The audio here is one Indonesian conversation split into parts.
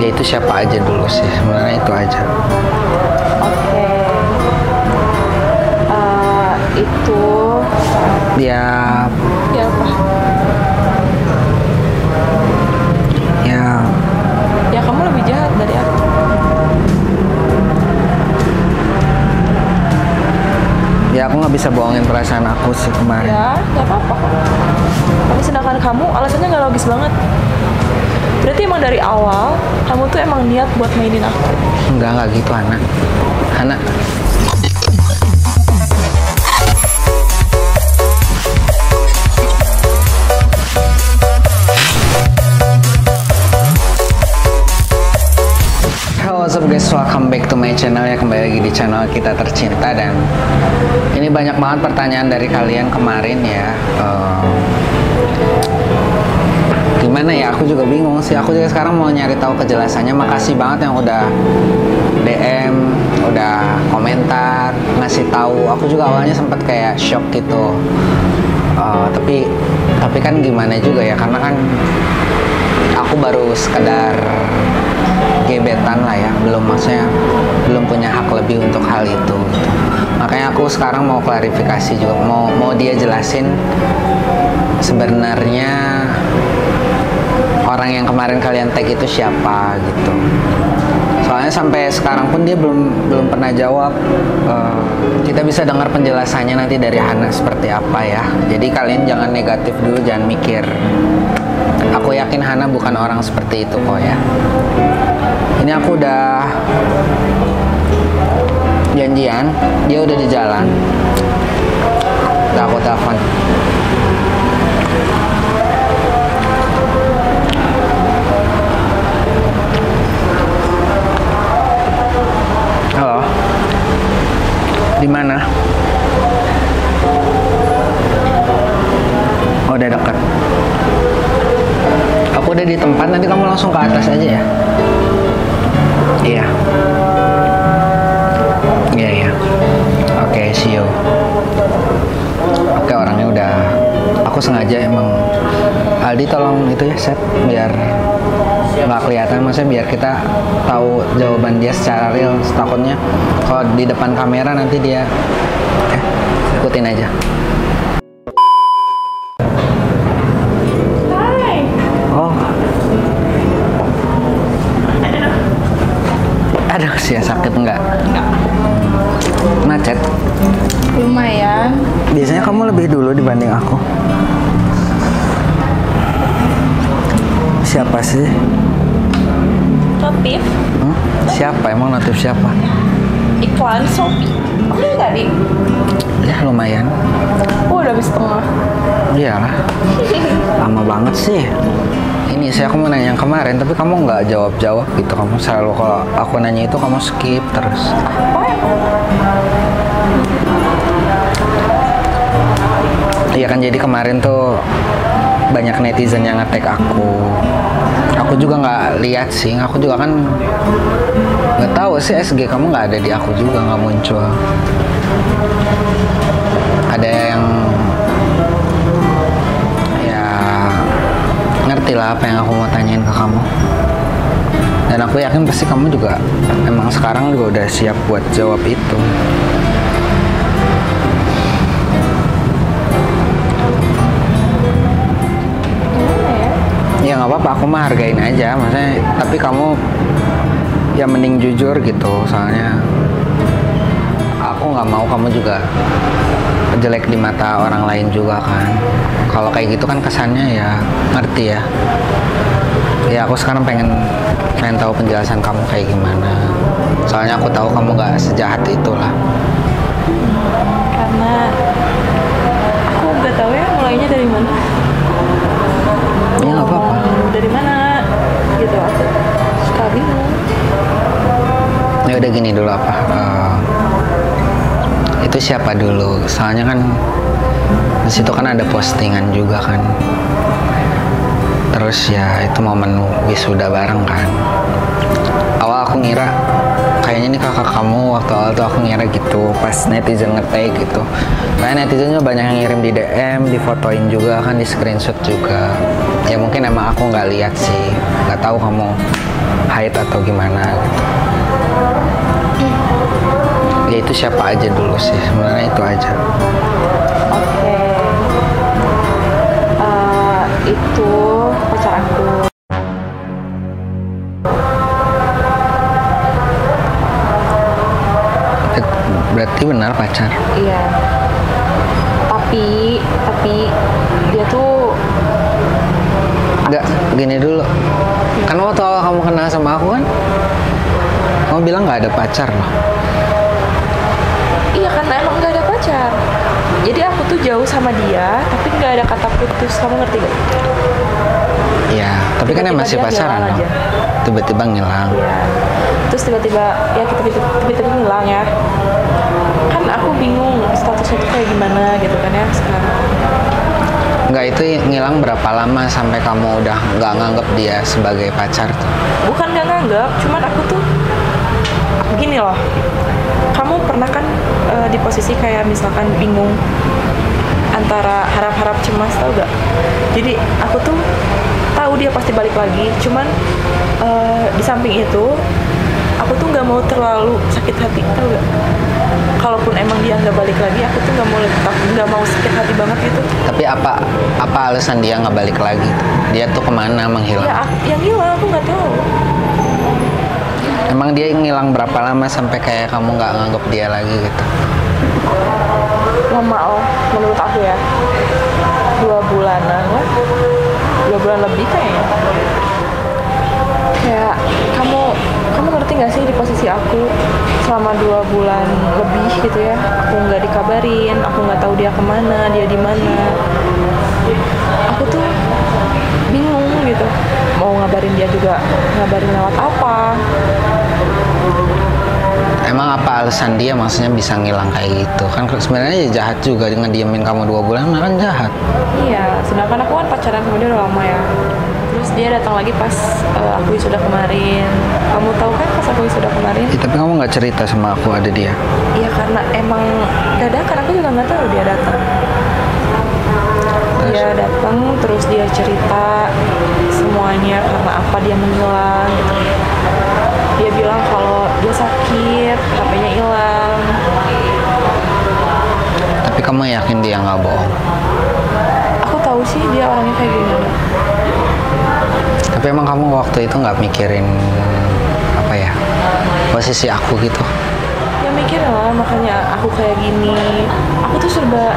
Ya itu siapa aja dulu sih, sebenarnya itu aja. Oke. Itu Ya, ya apa? Ya kamu lebih jahat dari aku. ya aku nggak bisa bohongin perasaan aku sih kemarin. Ya, nggak apa-apa. Tapi sedangkan kamu alasannya nggak logis banget. Berarti emang dari awal kamu tuh emang niat buat mainin aku. Enggak gitu, Hana. Hana. What's up guys, welcome back to my channel ya, kembali lagi di channel kita tercinta. Dan ini banyak banget pertanyaan dari kalian kemarin ya. Gimana ya, aku juga bingung sih, aku juga sekarang mau nyari tahu kejelasannya. Makasih banget yang udah DM, udah komentar, ngasih tahu. Aku juga awalnya sempat kayak shock gitu. Tapi kan gimana juga ya, karena kan aku baru sekedar gebetan lah ya, belum punya hak lebih untuk hal itu gitu. Makanya aku sekarang mau klarifikasi juga, mau dia jelasin sebenarnya orang yang kemarin kalian tag itu siapa gitu. Soalnya sampai sekarang pun dia belum pernah jawab. Kita bisa dengar penjelasannya nanti dari Hana seperti apa ya. Jadi kalian jangan negatif dulu, jangan mikir. Aku yakin Hana bukan orang seperti itu kok ya. Ini aku udah janjian, dia udah di jalan. Udah aku telepon. Halo. Di mana? Oh, udah dekat. Aku udah di tempat, nanti kamu langsung ke atas aja ya. Iya. Iya. Oke, see you. Oke, orangnya udah. Aku sengaja emang. Aldi tolong itu ya, set biar nggak kelihatan, maksudnya biar kita tahu jawaban dia secara real. Takutnya kalau di depan kamera nanti dia ikutin aja. Aduh, sih sakit enggak? Enggak. Macet? Lumayan. Biasanya kamu lebih dulu dibanding aku. Siapa sih? Notif. Siapa? Emang notif siapa? Iklan Shopee. Udah tadi. Ya lumayan. Oh, udah habis setengah. Iyalah. Lama banget sih. Ini aku mau nanya yang kemarin, tapi kamu nggak jawab gitu. Kamu selalu kalau aku nanya itu kamu skip terus. Apa ya? Iya kan, jadi kemarin tuh banyak netizen yang nge-tag aku. Aku juga nggak lihat sih. Aku juga kan nggak tahu sih, SG kamu nggak ada di aku juga, nggak muncul. Ada yang ngerti lah apa yang aku mau tanyain ke kamu. Dan aku yakin pasti kamu juga emang sekarang juga udah siap buat jawab itu. Ya nggak apa-apa, aku mah hargain aja. Maksudnya, tapi kamu ya mending jujur gitu. Soalnya aku nggak mau kamu juga jelek di mata orang lain juga kan. Kalau kayak gitu kan kesannya ya, ngerti ya. Ya aku sekarang pengen tahu penjelasan kamu kayak gimana. Soalnya aku tahu kamu nggak sejahat itulah. Karena aku nggak tahu ya mulainya dari mana. Ya nggak apa-apa. Dari mana gitu, aku suka bingung. Ya udah gini dulu apa. Itu siapa dulu? Soalnya kan di situ kan ada postingan juga kan. Terus ya itu momen wisuda bareng kan. Awal aku ngira kayaknya ini kakak kamu, waktu awal tuh aku ngira gitu pas netizen nge-tag gitu. Karena netizennya banyak yang ngirim di DM, difotoin juga kan, di screenshot juga. Ya mungkin emang aku nggak lihat sih. nggak tahu kamu haid atau gimana gitu. Ya itu siapa aja dulu sih, sebenarnya itu aja. Oke. Itu pacar aku. Berarti benar pacar. Iya. Tapi dia tuh Enggak, gini dulu. Kan waktu awal kamu kenal sama aku kan, kamu bilang nggak ada pacar loh. iya karena emang nggak ada pacar. Jadi aku tuh jauh sama dia, tapi nggak ada kata putus. Kamu ngerti gak? Iya, tapi kan Tiba-tiba masih dia pacaran ngilang dong. aja. Tiba-tiba ngilang. Iya. Terus tiba-tiba ngilang ya. Kan aku bingung statusnya tuh kayak gimana gitu kan ya sekarang. Enggak, itu ngilang berapa lama sampai kamu udah nggak nganggep dia sebagai pacar tuh? Bukan nggak nganggap, cuman aku tuh gini loh. Kamu pernah kan di posisi kayak misalkan bingung antara harap-harap cemas, tau gak? Jadi aku tuh tahu dia pasti balik lagi, cuman di samping itu aku tuh nggak mau terlalu sakit hati, tau gak? Kalaupun emang dia nggak balik lagi, aku tuh nggak mau sakit hati banget gitu. Tapi apa alasan dia nggak balik lagi? Dia tuh kemana menghilang? Ya yang hilang aku nggak tahu. Emang dia ngilang berapa lama sampai kayak kamu nggak nganggep dia lagi gitu? Lama loh, menurut aku ya. 2 bulanan lah. 2 bulan lebih kayaknya. Kayak kamu ngerti gak sih di posisi aku selama 2 bulan lebih gitu ya, aku nggak dikabarin, aku nggak tahu dia kemana, dia di mana. Aku tuh bingung gitu, mau ngabarin dia juga ngabarin lewat apa. Emang apa alasan dia maksudnya bisa ngilang kayak gitu? Kan sebenarnya ya jahat juga dengan diemin kamu 2 bulan, kan jahat. Iya, sedangkan aku kan pacaran sama dia udah lama ya. Terus dia datang lagi pas aku wisuda kemarin. Kamu tahu kan pas aku wisuda kemarin? Ya, tapi kamu nggak cerita sama aku ada dia. Iya karena emang dadakan, aku juga nggak tahu dia datang. Dia datang terus dia cerita semuanya karena apa dia menghilang gitu. Dia bilang kalau dia sakit, HP-nya hilang. Tapi kamu yakin dia nggak bohong? Aku tahu sih dia orangnya kayak gimana. Tapi emang kamu waktu itu nggak mikirin apa ya, posisi aku gitu? Ya mikir lah, makanya aku kayak gini. Aku serba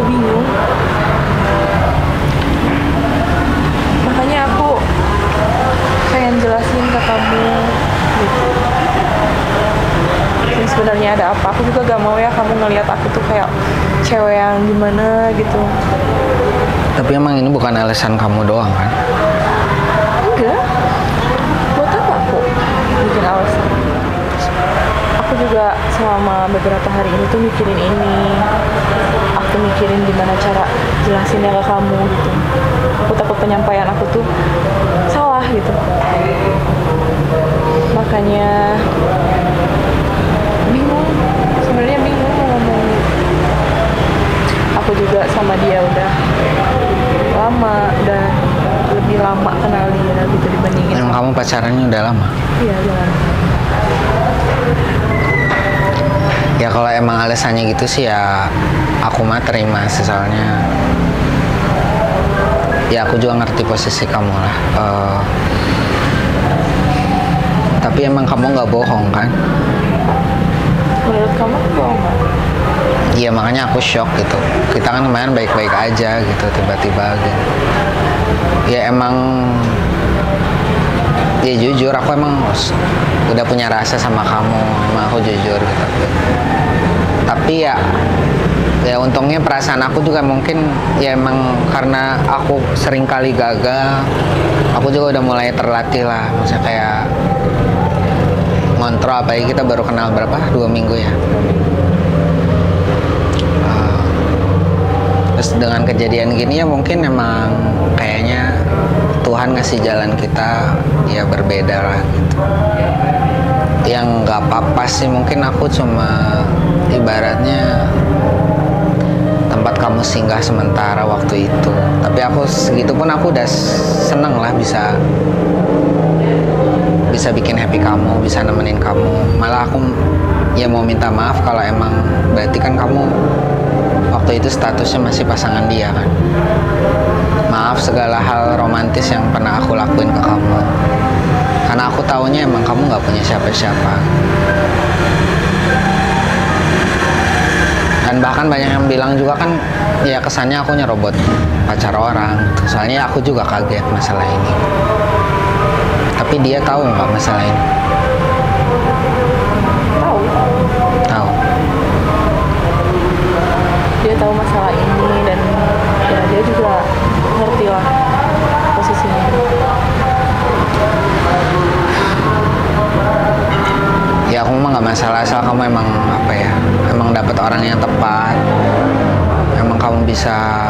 bingung. Makanya aku pengen jelasin ke kamu gitu. Ini sebenarnya ada apa? Aku juga gak mau ya kamu ngelihat aku tuh kayak cewek yang gimana gitu. Tapi emang ini bukan alasan kamu doang kan? Enggak. Buat apa aku bikin alasan? Aku juga selama beberapa hari ini tuh mikirin ini. Aku mikirin gimana cara jelasinnya ke kamu gitu. Aku takut penyampaian aku tuh salah gitu. Makanya bingung. Sebenarnya bingung mau ngomong. Aku juga sama dia udah lama, udah lebih lama kenal dia gitu dibandingin. Emang kamu pacarannya udah lama? Iya, jangan. Ya kalau emang alasannya gitu sih ya aku mah terima sih, soalnya ya aku juga ngerti posisi kamu lah. Tapi emang kamu nggak bohong kan? Menurut kamu aku bohong nggak? Iya, makanya aku shock gitu. Kita kan kemarin baik-baik aja gitu, tiba-tiba gitu. Ya emang, ya jujur aku emang udah punya rasa sama kamu, emang aku jujur gitu. Tapi ya untungnya perasaan aku juga mungkin ya emang karena aku sering kali gagal, aku juga udah mulai terlatih lah, maksudnya kayak ngontrol. Apalagi kita baru kenal berapa? 2 minggu ya. Terus dengan kejadian gini ya mungkin emang kayaknya Tuhan ngasih jalan kita ya berbeda lah gitu. Yang nggak apa-apa sih, mungkin aku cuma ibaratnya tempat kamu singgah sementara waktu itu. Tapi aku segitu pun aku udah seneng lah bisa bikin happy kamu, bisa nemenin kamu. Malah aku ya mau minta maaf kalau emang berarti kan kamu waktu itu statusnya masih pasangan dia kan. Maaf segala hal romantis yang pernah aku lakuin ke kamu, karena aku taunya emang kamu nggak punya siapa-siapa. Dan bahkan banyak yang bilang juga kan, ya kesannya aku nyerobot pacar orang. Soalnya aku juga kaget masalah ini. Tapi dia tahu nggak masalah ini? Tahu. Tahu. Dia tahu masalah ini dan ya dia juga ngerti lah posisinya. Ya aku mah nggak masalah asal kamu emang apa ya, emang dapat orang yang tepat, emang kamu bisa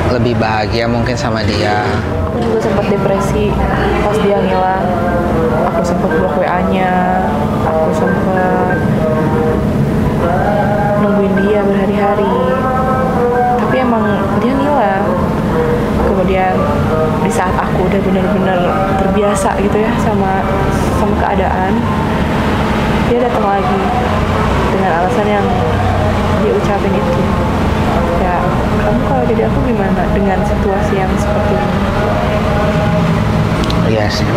lebih bahagia mungkin sama dia. Aku juga sempat depresi pas dia ngilang. Aku sempat blok WA-nya, aku sempat nungguin dia berhari-hari. Tapi emang dia ngilang. Kemudian di saat aku udah benar-benar terbiasa gitu ya sama keadaan, dia datang lagi dengan alasan yang dia ucapin itu. Ya, kamu kalau jadi aku gimana dengan situasi yang seperti ini? Iya sih.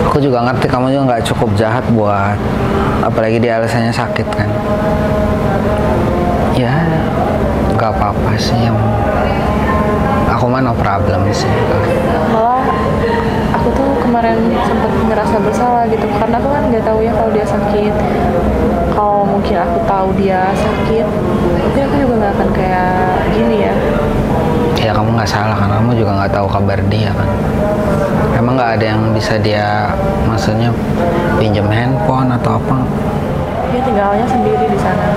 Aku juga ngerti kamu juga nggak cukup jahat buat, apalagi dia alasannya sakit kan. Ya, nggak apa-apa sih, yang aku mah no problem sih. Malah aku tuh kemarin sempat ngerasa bersalah gitu karena aku kan nggak tahu ya kalau dia sakit. Kalau mungkin aku tahu dia sakit, mungkin aku juga nggak akan kayak gini ya. Ya kamu nggak salah kan, kamu juga nggak tahu kabar dia kan. Emang nggak ada yang bisa dia, maksudnya pinjam handphone atau apa? Dia tinggalnya sendiri di sana.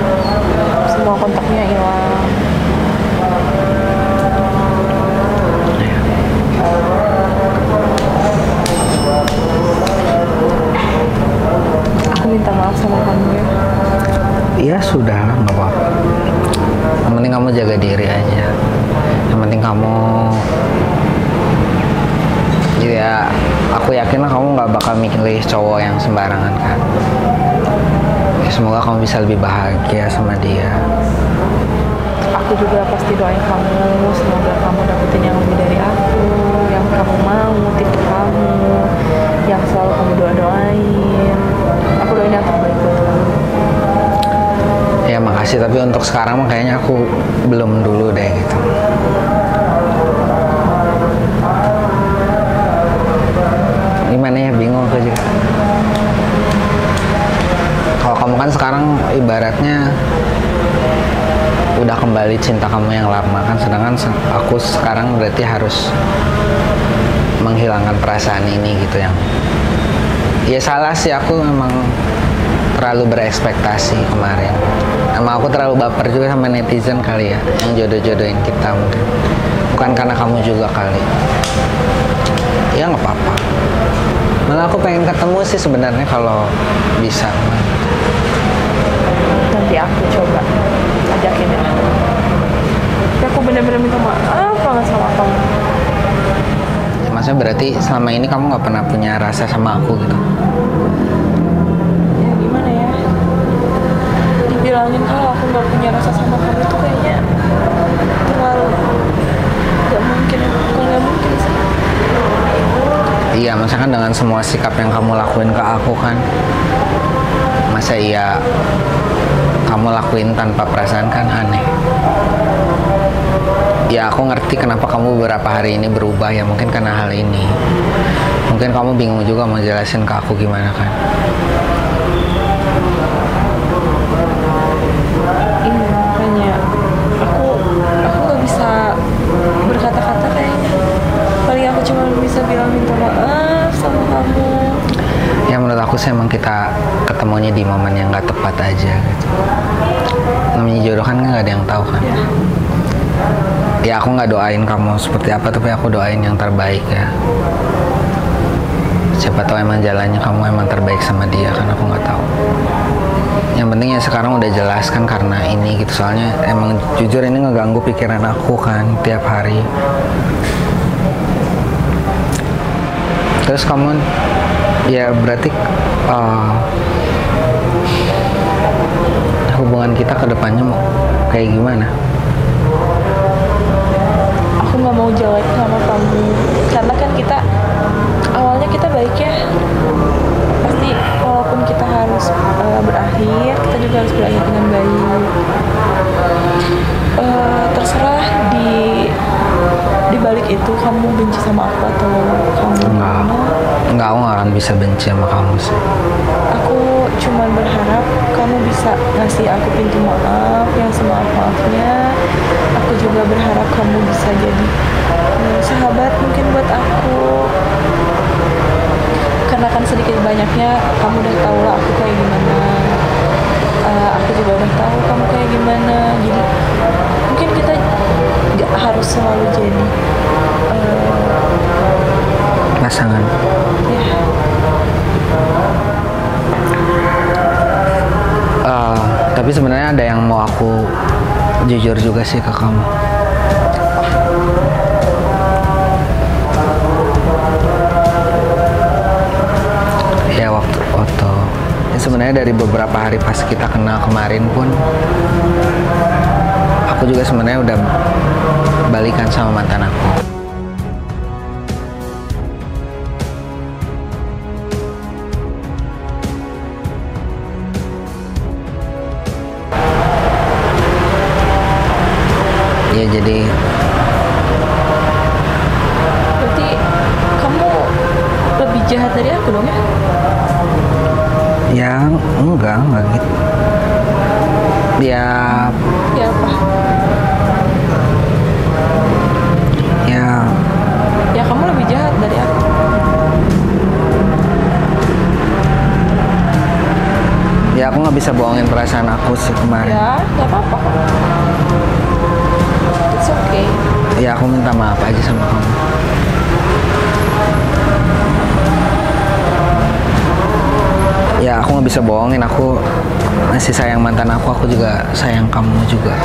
Semua kontaknya hilang. Aku minta maaf sama kamu ya. Iya sudah, nggak apa-apa. Yang penting kamu jaga diri aja. Yang penting kamu, ya aku yakin lah kamu nggak bakal milih cowok yang sembarangan kan. Ya, semoga kamu bisa lebih bahagia sama dia. Aku juga pasti doain kamu, semoga kamu dapetin yang lebih dari aku, yang kamu mau, tipe kamu, yang selalu kamu doain. Aku doain yang terbaik buat kamu. Ya makasih, tapi untuk sekarang mah kayaknya aku belum dulu deh gitu. Gimana ya, bingung aku juga. Kalau kamu kan sekarang ibaratnya udah kembali cinta kamu yang lama kan, sedangkan aku sekarang berarti harus menghilangkan perasaan ini gitu. Yang ya salah sih, aku memang terlalu berekspektasi kemarin. Emang aku terlalu baper juga sama netizen kali ya, yang jodoh-jodohin kita mungkin. Bukan karena kamu juga kali. Ya nggak apa-apa. Malah aku pengen ketemu sih sebenarnya kalau bisa. Nanti aku coba ajakin ya. Tapi aku bener-bener minta maaf banget sama kamu. Ya, maksudnya berarti selama ini kamu nggak pernah punya rasa sama aku gitu? Ya gimana ya? Dibilangin kalau aku nggak punya rasa sama kamu itu kayaknya terlalu nggak mungkin ya. Bukan nggak mungkin sih. Iya, masa kan dengan semua sikap yang kamu lakuin ke aku kan, masa iya kamu lakuin tanpa perasaan, kan aneh. Ya aku ngerti kenapa kamu beberapa hari ini berubah ya, mungkin karena hal ini. Mungkin kamu bingung juga mau jelasin ke aku gimana kan. Ini makanya aku nggak bisa berkata-kata kayaknya. Paling aku cuma bisa bilang minta maaf sama kamu. Ya menurut aku sih emang kita ketemunya di momen yang gak tepat aja gitu. Namanya jodoh kan gak ada yang tahu kan. Ya aku gak doain kamu seperti apa, tapi aku doain yang terbaik ya. Siapa siapa tahu emang jalannya kamu emang terbaik sama dia, kan aku nggak tahu. Yang penting ya sekarang udah jelas kan karena ini gitu, soalnya emang jujur ini ngeganggu pikiran aku kan tiap hari. Terus kamu ya berarti hubungan kita ke depannya mau kayak gimana? Aku nggak mau jelek sama kamu, karena kan kita awalnya kita baik ya. Pasti walaupun kita harus berakhir, kita juga harus berakhir dengan baik. Terserah di balik itu kamu benci sama aku atau kamu gimana. Enggak, aku nggak akan bisa benci sama kamu sih. Aku cuma berharap kamu bisa ngasih aku pintu maaf yang semaaf-maafnya. Aku juga berharap kamu bisa jadi sahabat mungkin buat aku. Karena kan sedikit banyaknya kamu udah tahu lah aku kayak gimana. Aku juga udah tahu kamu kayak gimana. Jadi mungkin kita gak harus selalu jadi Pasangan. ya. Tapi sebenarnya ada yang mau aku jujur juga sih ke kamu. Ya waktu ya sebenarnya dari beberapa hari pas kita kenal kemarin pun aku juga sebenarnya udah balikan sama mantan aku. Ya jadi Berarti kamu lebih jahat dari aku dong ya? ya enggak gitu. Ya Ya apa? Ya kamu lebih jahat dari aku. ya aku nggak bisa bohongin perasaan aku sih kemarin. Ya, gak apa-apa kok. It's okay. Ya aku minta maaf aja sama kamu. Ya aku nggak bisa bohongin, aku masih sayang mantan aku juga sayang kamu juga.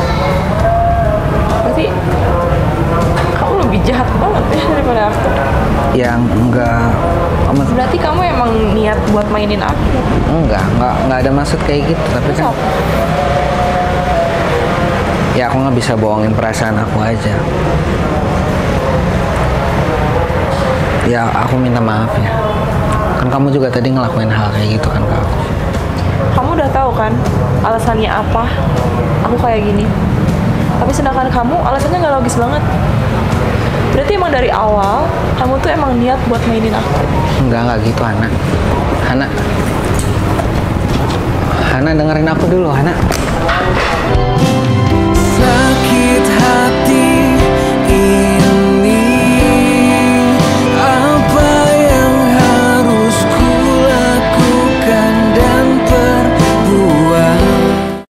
Berarti kamu lebih jahat banget ya daripada aku. Yang Berarti kamu emang niat buat mainin aku. nggak ada maksud kayak gitu, tapi Terus kan apa? ya aku nggak bisa bohongin perasaan aku aja. Ya aku minta maaf ya, kan kamu juga tadi ngelakuin hal kayak gitu kan ke aku. Kamu udah tahu kan alasannya apa aku kayak gini. Tapi sedangkan kamu alasannya nggak logis banget. Berarti emang dari awal kamu tuh emang niat buat mainin aku. Enggak gitu Hana dengerin aku dulu Hana.